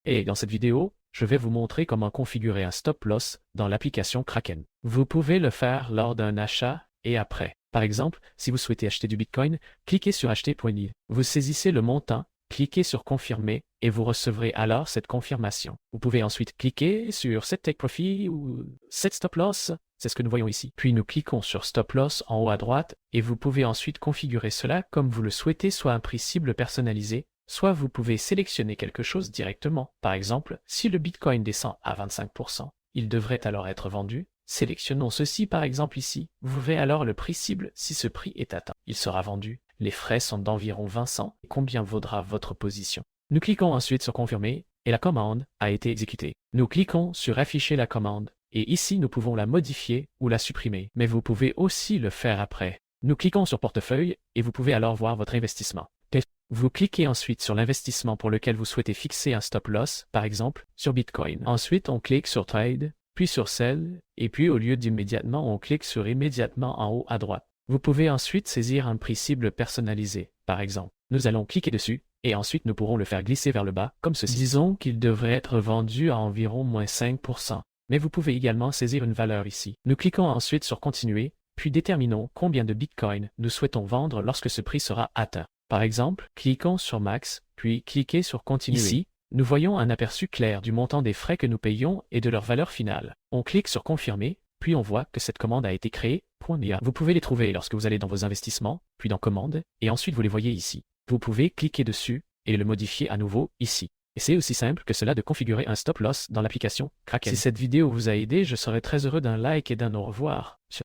Et dans cette vidéo, je vais vous montrer comment configurer un stop loss dans l'application Kraken. Vous pouvez le faire lors d'un achat et après. Par exemple, si vous souhaitez acheter du Bitcoin, cliquez sur acheter.ly. Vous saisissez le montant, cliquez sur confirmer et vous recevrez alors cette confirmation. Vous pouvez ensuite cliquer sur Set Take Profit ou Set Stop Loss. C'est ce que nous voyons ici. Puis nous cliquons sur Stop Loss en haut à droite et vous pouvez ensuite configurer cela comme vous le souhaitez, soit un prix cible personnalisé, soit vous pouvez sélectionner quelque chose directement. Par exemple, si le Bitcoin descend à 25%, il devrait alors être vendu. Sélectionnons ceci par exemple ici. Vous verrez alors le prix cible si ce prix est atteint. Il sera vendu. Les frais sont d'environ 20 cents. Combien vaudra votre position? Nous cliquons ensuite sur confirmer et la commande a été exécutée. Nous cliquons sur afficher la commande et ici nous pouvons la modifier ou la supprimer. Mais vous pouvez aussi le faire après. Nous cliquons sur portefeuille et vous pouvez alors voir votre investissement. Vous cliquez ensuite sur l'investissement pour lequel vous souhaitez fixer un stop loss, par exemple sur Bitcoin. Ensuite, on clique sur Trade, puis sur Sell, et puis au lieu d'immédiatement, on clique sur Immédiatement en haut à droite. Vous pouvez ensuite saisir un prix cible personnalisé, par exemple. Nous allons cliquer dessus, et ensuite nous pourrons le faire glisser vers le bas, comme ceci. Disons qu'il devrait être vendu à environ moins 5%. Mais vous pouvez également saisir une valeur ici. Nous cliquons ensuite sur Continuer, puis déterminons combien de Bitcoin nous souhaitons vendre lorsque ce prix sera atteint. Par exemple, cliquons sur Max, puis cliquez sur Continuer. Ici, nous voyons un aperçu clair du montant des frais que nous payons et de leur valeur finale. On clique sur Confirmer, puis on voit que cette commande a été créée. Vous pouvez les trouver lorsque vous allez dans vos investissements, puis dans Commandes, et ensuite vous les voyez ici. Vous pouvez cliquer dessus et le modifier à nouveau ici. Et c'est aussi simple que cela de configurer un stop loss dans l'application Kraken. Si cette vidéo vous a aidé, je serais très heureux d'un like et d'un au revoir.